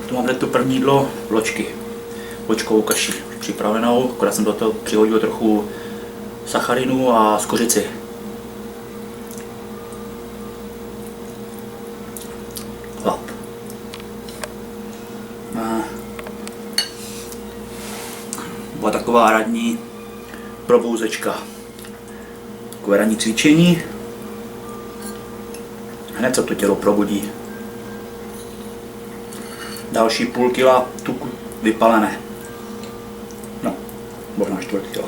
Tu mám hned to první jídlo, vločky. Vločkovou kaši připravenou, akorát jsem do toho přihodil trochu sacharinu a skořici. Chlap. Byla taková ranní probouzečka. Takové ranní cvičení. Hned se to tělo probudí. Další půl kila tuku vypalené. No, možná čtvrt kila.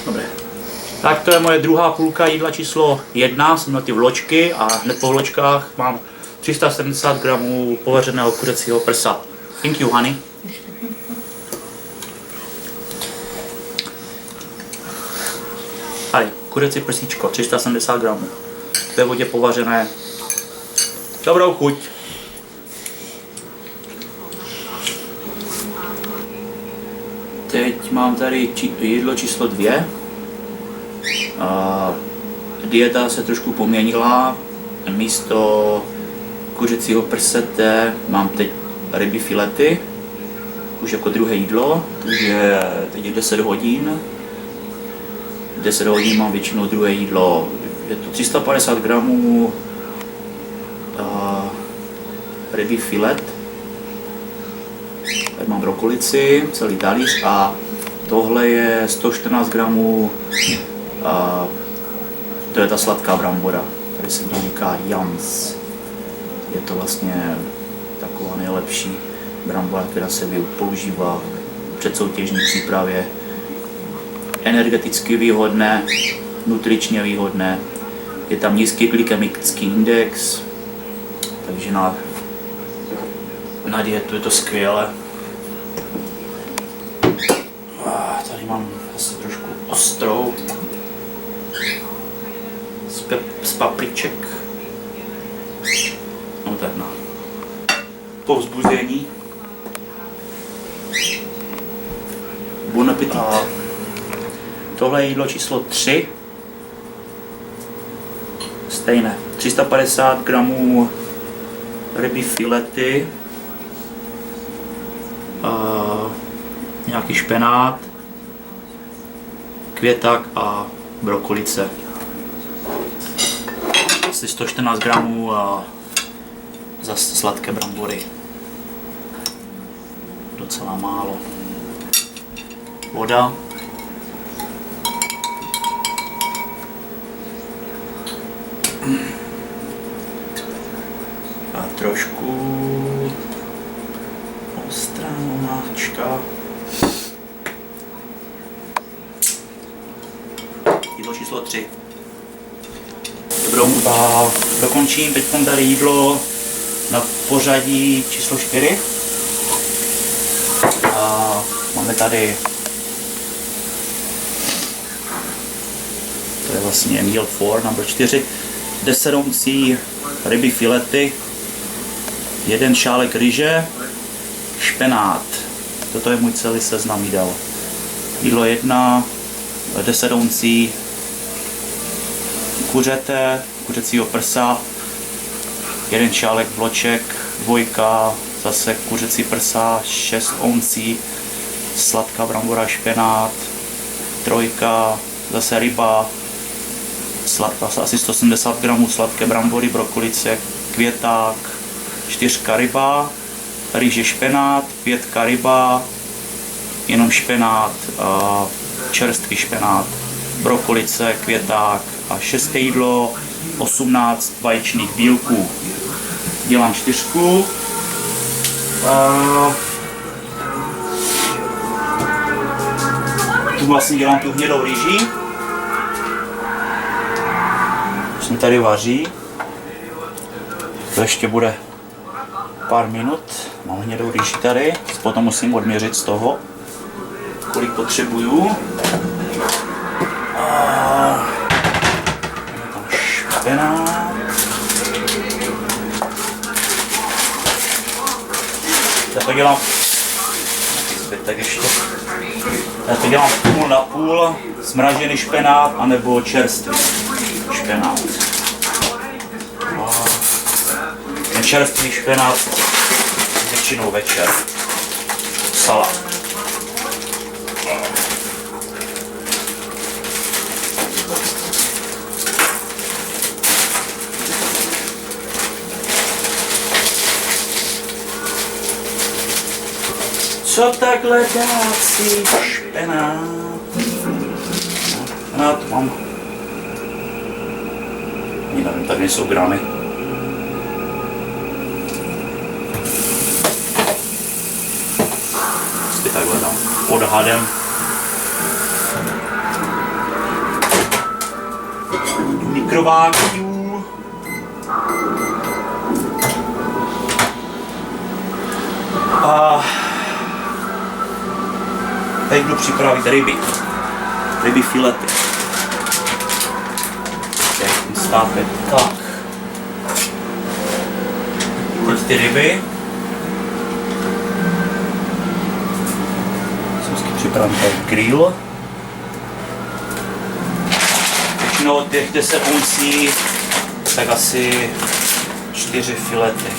Dobré. Tak to je moje druhá půlka jídla číslo 1. Jsem na ty vločky a hned po vločkách mám 370 gramů povařeného kuřecího prsa. Thank you, honey. Tady, kuřecí prsíčko, 370 gramů. Ve vodě povařené. Dobrou chuť. Teď mám tady jídlo číslo 2. Dieta se trošku poměnila. Místo kuřecího prsete mám teď ryby filety. Už jako druhé jídlo, takže teď je 10 hodin. 10 hodin mám většinou druhé jídlo. Je to 350 gramů rybí filet. Tady mám brokolici, celý talíř a tohle je 114 gramů, to je ta sladká brambora, tady se to říká Jans. Je to vlastně taková nejlepší brambora, která se používá v předsoutěžní přípravě. Energeticky výhodné, nutričně výhodné, je tam nízký glykemický index, takže na dietu je to skvělé. Tady mám asi trošku ostrou z papriček. No tak na povzbuzení. Bon appetit. Tohle je jídlo číslo 3. Stejné. 350 gramů rybí filety. Nějaký špenát, květák a brokolice. Asi 114 gramů za sladké brambory. Docela málo. Voda. A trošku ostrá omáčka. Jídlo číslo 3. Dobrou, a dokončím teď tady jídlo na pořadí číslo 4. A máme tady, to je vlastně meal 4, number 4, 10 uncí ryby filety, 1 šálek ryže, špenát. Toto je můj celý seznam jídel. Jídlo 1, 10 uncí kuřecího prsa, 1 šálek vloček, 2 zase kuřecí prsa, 6 uncí sladká brambora, špenát, 3 zase ryba, asi 170 gramů sladké brambory, brokolice, květák, 4 ryba, rýže, špenát, 5 ryba, jenom špenát, čerstvý špenát, brokolice, květák a 6. jídlo 18 vaječných bílků. Dělám 4. Tu vlastně dělám tu hnědou rýži. Už tady vaří. To ještě bude pár minut. Mám hnědou rýži tady. Potom musím odměřit z toho, kolik potřebuju. Špenát. Já to dělám zbytek ještě. Já to dělám půl na půl, smražený špenát anebo čerstvý špenát. čerstvý špenát, většinou večer. Salát. Co takhle dát si špenát? Špenát mám. Ani nevím, tady nejsou gramy. Prostě takhle dám odhadem. Mikrovákiu. A teď jdu připravit ryby filety. Stápět. Tak. Teď ty ryby. Jsem připravím tady grill. Většinou od těch 10 uncí, tak asi 4 filety.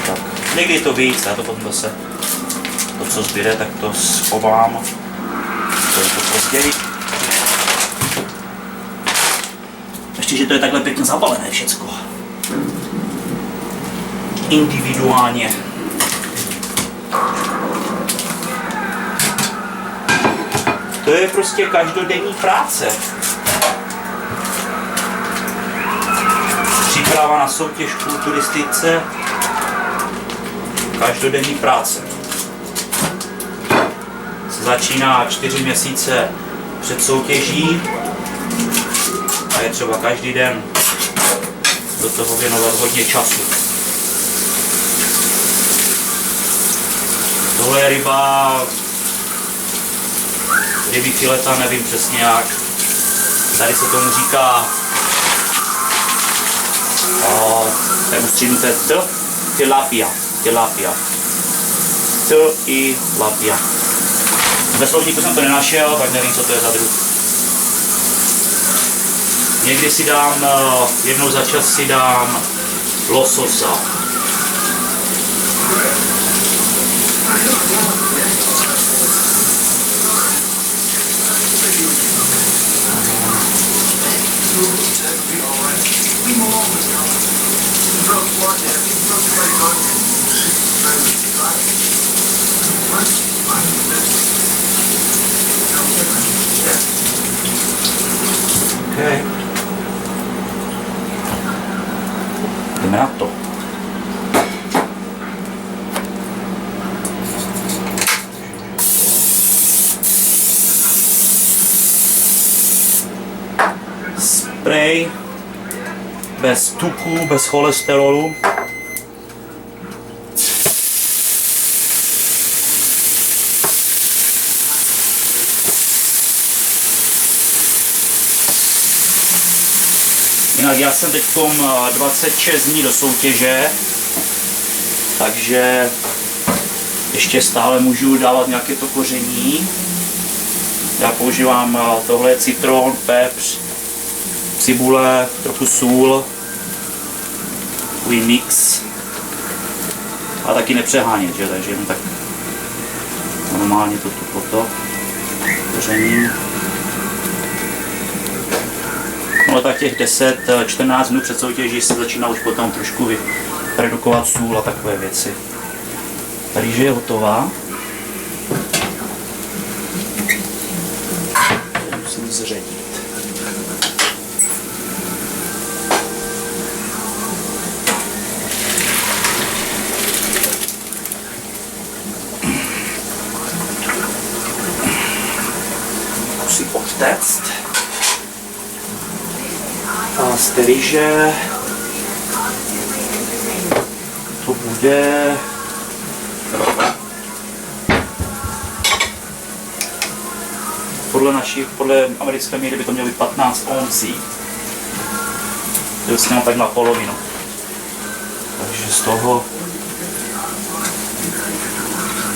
Tak. Někdy je to víc, já to potom zase to, co zbyde, tak to schovám. To je to později. Ještě, že to je takhle pěkně zabalené všecko. Individuálně. To je prostě každodenní práce. Příprava na soutěž v kulturistice. Každodenní práce. Se začíná 4 měsíce před soutěží a je třeba každý den do toho věnovat hodně času. Tohle je ryby fileta, nevím přesně jak. Tady se tomu říká tilapia. Tilapia. Ve slovníku jsem to nenašel, tak nevím, co to je za druh. Někdy si dám, jednou za čas si dám lososa. Okay. Jdeme na to. Spray bez tuku, bez cholesterolu. Jinak já jsem teď 26 dní do soutěže, takže ještě stále můžu dávat nějaké to koření. Já používám tohle citron, pepř, cibule, trochu sůl, takový mix. A taky nepřehánět, že? Takže jenom tak normálně toto koření. No tak těch 10-14 dnů před soutěží se začíná už potom trošku redukovat sůl a takové věci. Rýže je hotová. Musím zředit. Musím odtéct. A z té rýže to bude podle americké míry by to mělo být 15 oncí. To sněm tak na polovinu. Takže z toho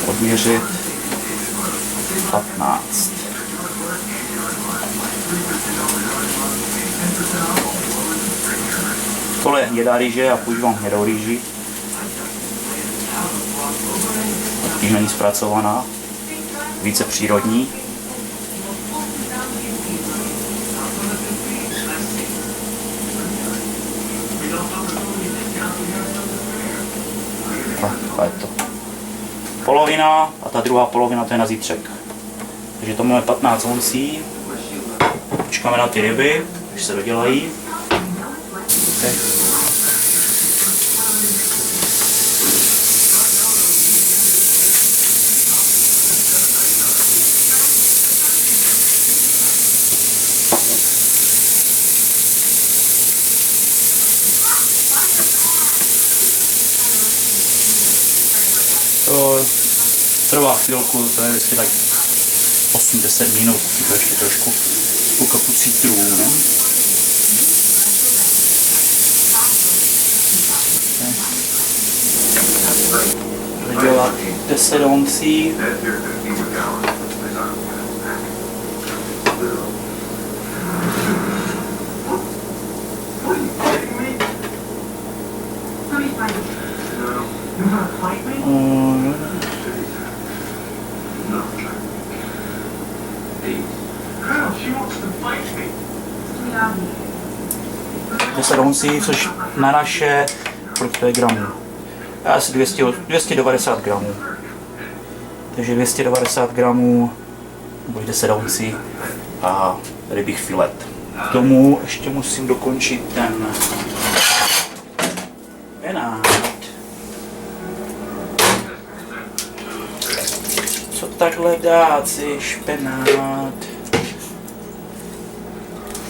odměřit 15. Tohle je hnědá rýže, já používám hnědou rýži. Tím není zpracovaná, více přírodní. Tak je to polovina a ta druhá polovina to je na zítřek. Takže to máme 15 uncí. Počkáme na ty ryby, když se dodělají. Okay. To trvá chvilku, to je vždycky tak 8-10 minut, to ještě trošku po kapu citrů, ne? Dělat 10 uncí. Uncí, což na naše, kolik to je gramů? Asi 290 gramů. Takže 290 gramů, nebo 10 uncí a rybích filet. K tomu ještě musím dokončit ten špenát. Co takhle dát si špenát?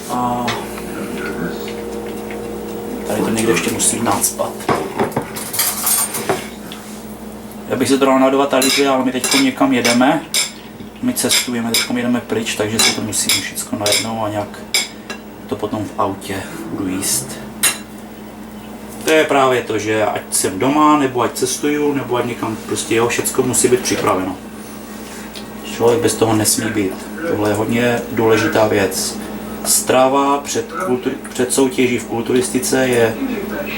A tady to někde ještě musím nacpat. Já bych se to dal na 2 talíře, ale my teď někam jedeme. My cestujeme, teď jedeme pryč, takže si to musím všechno najednou a nějak to potom v autě budu jíst. To je právě to, že ať jsem doma, nebo ať cestuju, nebo ať někam, prostě jo, všecko musí být připraveno. Člověk bez toho nesmí být. Tohle je hodně důležitá věc. Strava před soutěží v kulturistice je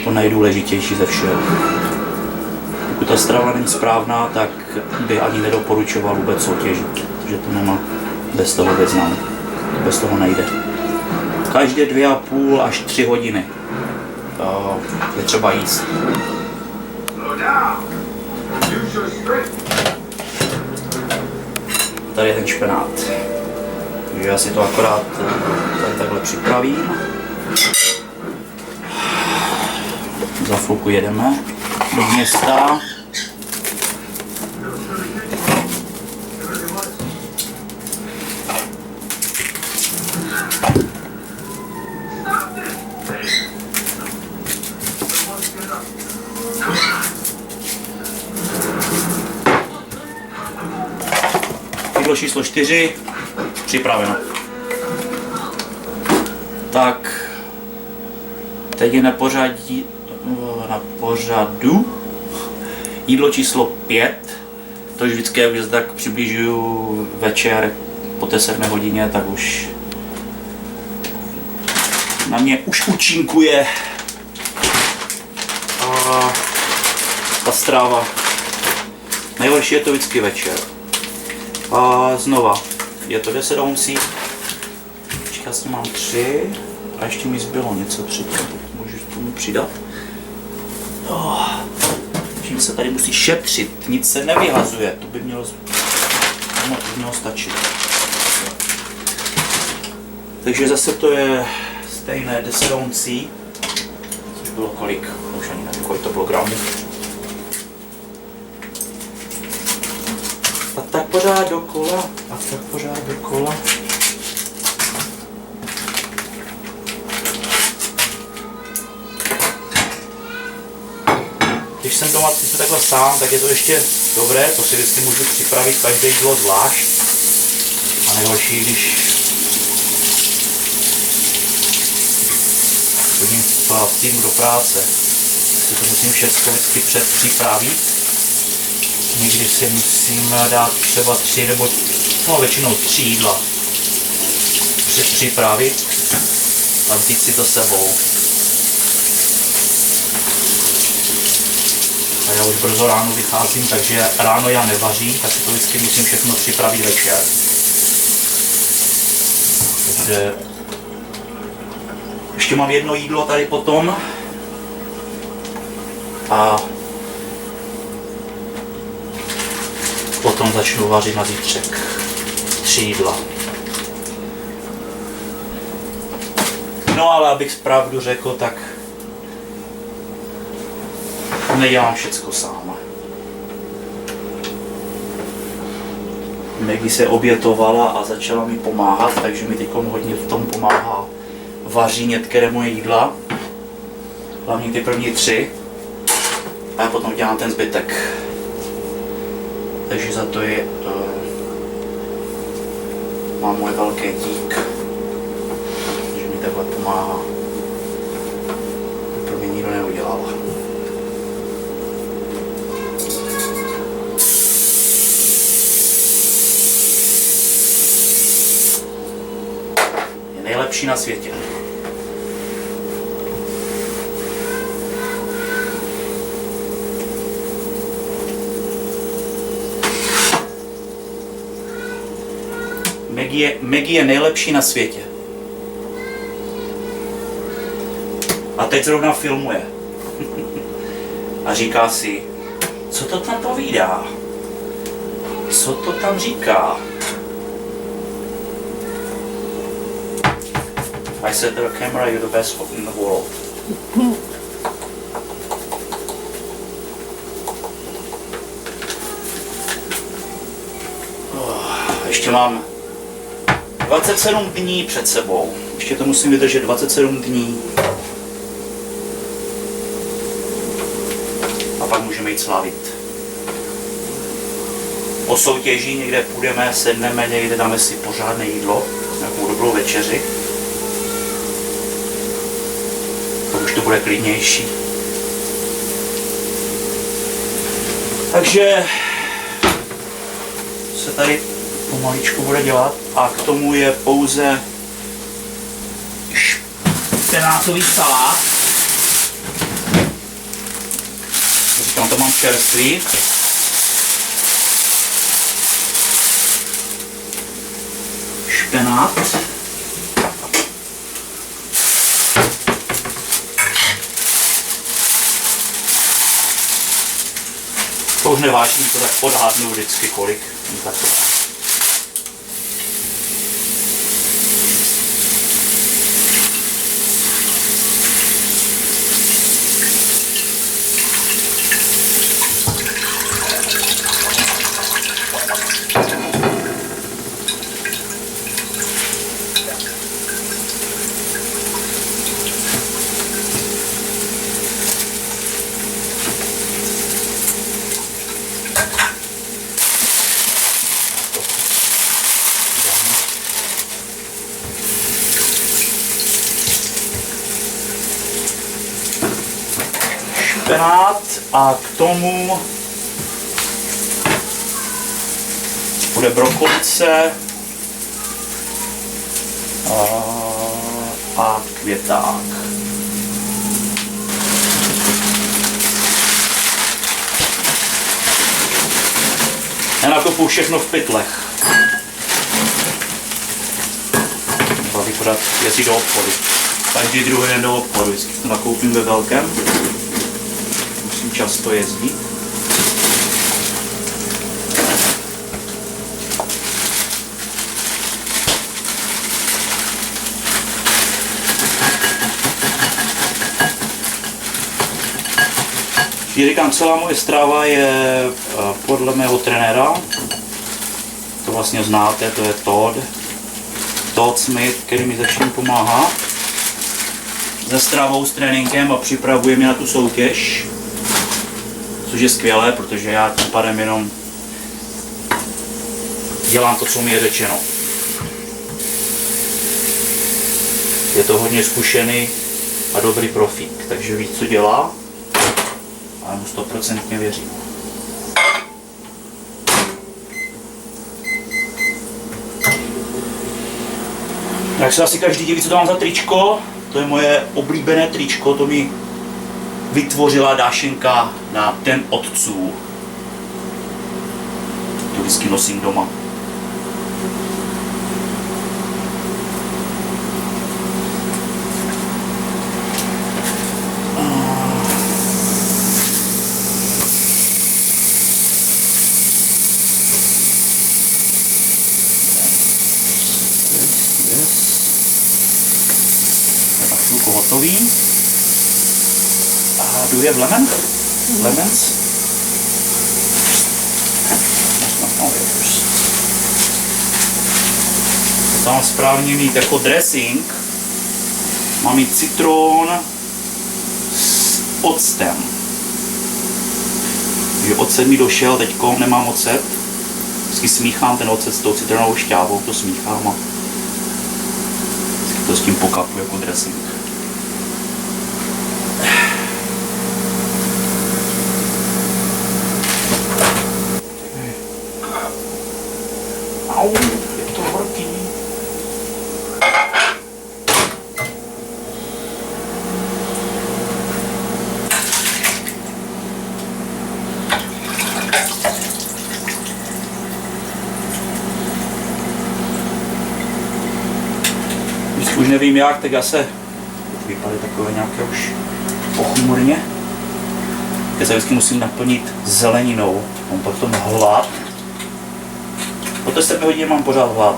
to nejdůležitější ze všeho. Pokud ta strava není správná, tak by ani nedoporučoval vůbec soutěžit, protože to nemá bez toho význam. To bez toho nejde. Každé 2,5 až 3 hodiny je třeba jíst. Tady je ten špenát. Takže já si to akorát tady takhle připravím. Za chvilku jedeme do města. Jídlo číslo 4 připraveno. Tak, teď je na pořadu jídlo číslo 5. To už vždycky, jak tak přibližuju večer po té 7 hodině, tak už na mě už účinkuje ta strava. Nejhorší je to vždycky večer. A znova, je to 10 uncí. Já s tím mám 3 a ještě mi zbylo něco předtím, můžu k tomu přidat. Čím se tady musí šetřit, nic se nevyhazuje, to by mělo stačit. Takže zase to je stejné 10 uncí, což bylo kolik, už ani nevím, kolik to bylo gramů. A tak pořád dokola, Když jsem doma takhle sám, tak je to ještě dobré, to si vždycky můžu připravit každé jídlo zvlášť. A nejhorší, když chodím v týdnu do práce, si to musím všechno vždycky předpřipravit. Někdy si musím dát třeba 3 nebo většinou 3 jídla předpřipravit a vzít si to sebou. A já už brzo ráno vycházím, takže ráno já nevařím, tak si to vždycky musím všechno připravit večer. Takže ještě mám jedno jídlo tady potom a potom začnu vařit na zítřek 3 jídla. No ale abych pravdu řekl, tak nedělám všecko sám. Maggie se obětovala a začala mi pomáhat, takže mi teď hodně v tom pomáhá vaří některé moje jídla. Hlavně ty první 3. A já potom dělám ten zbytek. Takže za to je mám můj velký dík, že mi takhle pomáhá. To pro mě nikdo neudělal. Je nejlepší na světě. Maggie je nejlepší na světě. A teď zrovna filmuje. A říká si, co to tam povídá? Co to tam říká? I said to the camera, you're the best cook in the world. Ještě mám 27 dní před sebou. Ještě to musím vydržet 27 dní. A pak můžeme jít slavit. Po soutěži někde půjdeme, sedneme, někde dáme si pořádné jídlo, nějakou dobrou večeři. To už to bude klidnější. Takže se tady pomaličku bude dělat a k tomu je pouze špenátový salát. Říkám, to mám čerstvý. Špenát. To už nevážím, to tak odhadnu vždycky kolik. Tak to dám. Špenát a k tomu bude brokolice a květák. Já nakupuju všechno v pytlech. Můžu vypadat jezdit do obchodu. Každý druhý den do obchodu, vždycky to nakoupím ve velkém. Musím často jezdit. Říkám, celá moje strava je podle mého trenéra. To vlastně znáte, to je Todd Smith, který mi začne pomáhá se stravou, s tréninkem a připravuje mě na tu soutěž. Což je skvělé, protože já tím pádem jenom dělám to, co mi je řečeno. Je to hodně zkušený a dobrý profík, takže ví, co dělá. A mu 100% věřím. Jak se asi každý diví, co to mám za tričko, to je moje oblíbené tričko, to mi vytvořila Dášenka na Den otců. To vždycky nosím doma. Hotový. A do je lemon. Lemons. Tam správně mít jako dressing. Mám mít citron s octem. Takže ocet mi došel, teďko nemám ocet. Vždycky smíchám ten ocet s tou citronovou šťávou, to smíchám a vždycky to s tím pokapu jako dressing. Au, je to horký. Když už nevím jak, tak já se vypadá takové nějaké už pochmurně. Já se vždycky musím naplnit zeleninou, mám potom hlad. Po té 7 hodině mám pořád hlad.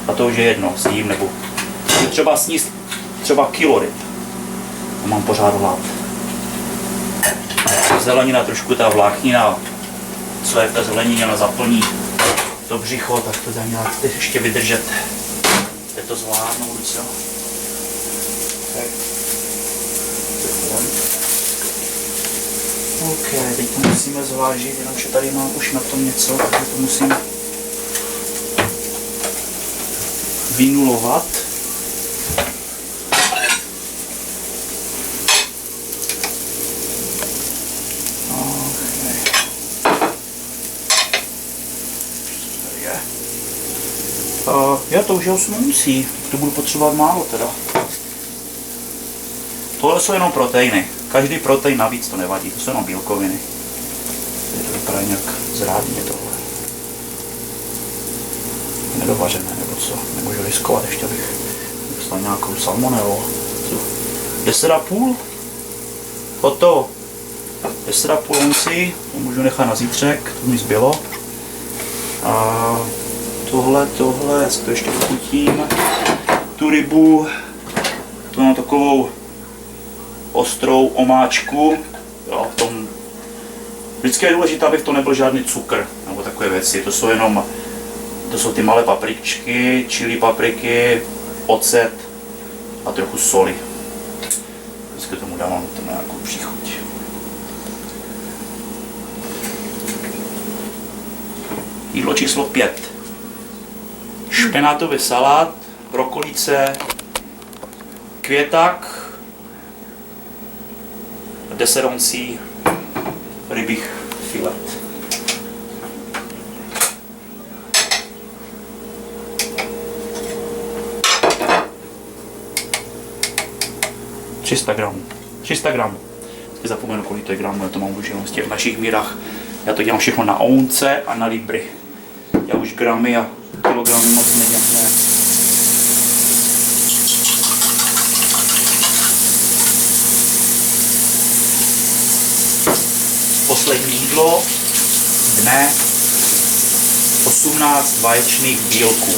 A to už je jedno, s jím nebo třeba sníst třeba kilo ryb. A mám pořád hlad. Zelenina, trošku ta vláknina, co je v té zelenině, ona zaplní to břicho, tak to dá nějak ještě vydržet. Teď to zvládnout, co? OK, teď to musíme zvážit, jenomže tady mám už na tom něco, takže to musím vynulovat. Já to už je 8 uncí, to budu potřebovat málo teda. Tohle jsou jenom proteiny. Každý protein navíc to nevadí, to jsou jenom bílkoviny. To vypadá nějak zrádně tohle. Nedovařené nebo co, nemůžu riskovat ještě, abych dostal nějakou salmonelu. 10,5? Hotovo. 10,5 uncí, to můžu nechat na zítřek, to mi zbylo. A tohle, já si to ještě chutím. Tu rybu, tu mám takovou ostrou omáčku. Jo, v tom vždycky je důležité, aby v tom nebyl žádný cukr nebo takové věci. To jsou ty malé papričky, chili papriky, ocet a trochu soli. Vždycky tomu dávám to nějakou příchuť. Jídlo číslo 5. Špenátový salát, brokolice, květák, 10 uncí rybích filet. $300 gramů. 300 gramů. Teď zapomenu, kolik to je gramů, já to mám už jenom z těch našich mírách. Já to dělám všechno na ounce a na libry. Já už gramy a kilogramy moc nedělám. Poslední jídlo dne, 18 vaječných bílků.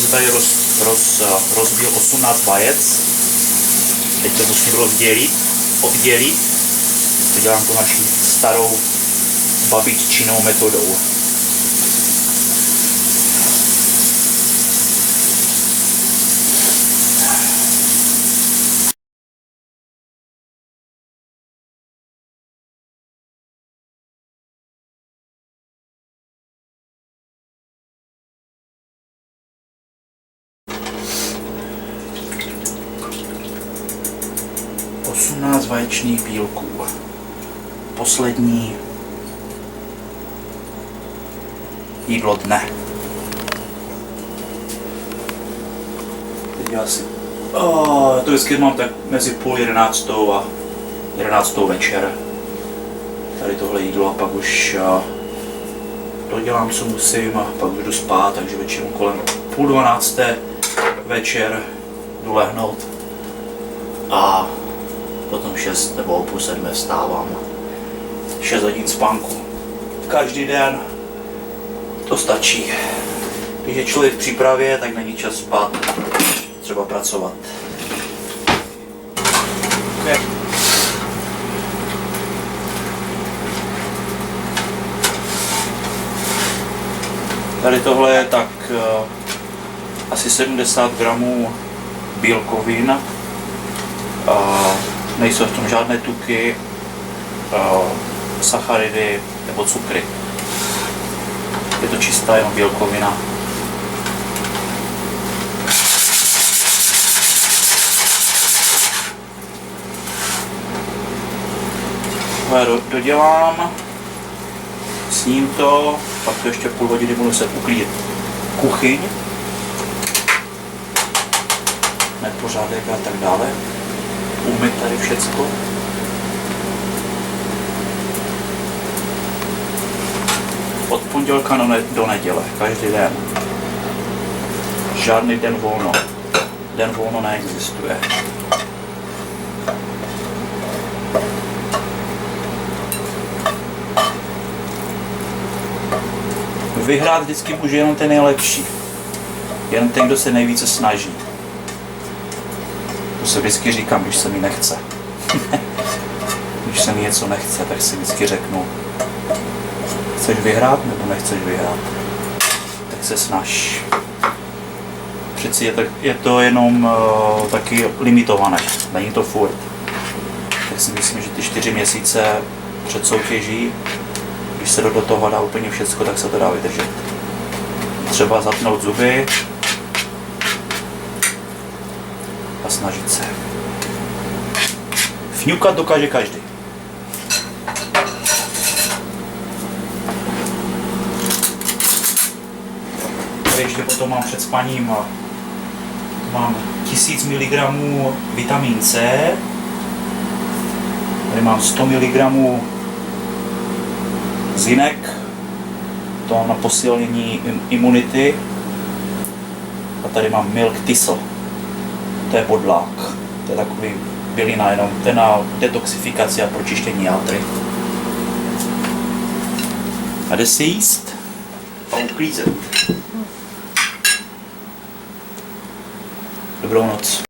Jsem tady rozbil 18 vajec. Teď to musím oddělit. To dělám to naší starou babiččinou metodou. Z vaječných bílků. Poslední jídlo dne. Teď já si To vždycky mám tak mezi 10:30 a 11 večer. Tady tohle jídlo a pak už dodělám, co musím a pak už jdu spát, takže většinou kolem 11:30 večer jdu lehnout a potom 6 nebo o 6:30 vstávám. 6 hodin spánku. Každý den to stačí. Když je člověk v přípravě, tak není čas spát, třeba pracovat. Okay. Tady tohle je tak asi 70 gramů bílkovin. Nejsou v tom žádné tuky, sacharidy nebo cukry. Je to čistá jenom bílkovina. Dodělám, sním to, pak to ještě půl hodiny budu se uklidit kuchyň, nepořádek a tak dále, umyt tady všecko. Od pondělka do neděle, každý den. Žádný den volno. Den volno neexistuje. Vyhrát vždycky může jenom ten nejlepší. Jenom ten, kdo se nejvíce snaží. To se vždycky říkám, když se mi nechce. Když se mi něco nechce, tak si vždycky řeknu, chceš vyhrát nebo nechceš vyhrát? Tak se snaž. Přeci je to jenom taky limitované, není to furt. Tak si myslím, že ty 4 měsíce před soutěží, když se do toho dá úplně všecko, tak se to dá vydržet. Třeba zatnout zuby a snažit se. Fňukat dokáže každý. Tady ještě potom mám před spaním mám 1000 mg vitamin C, tady mám 100 mg zinek, to na posílení imunity, a tady mám milk thistle, to je bodlák, to je takový bylina jenom, to je na detoxifikaci a pročištění játry. A jde si jíst a uklízet. Dobrou noc.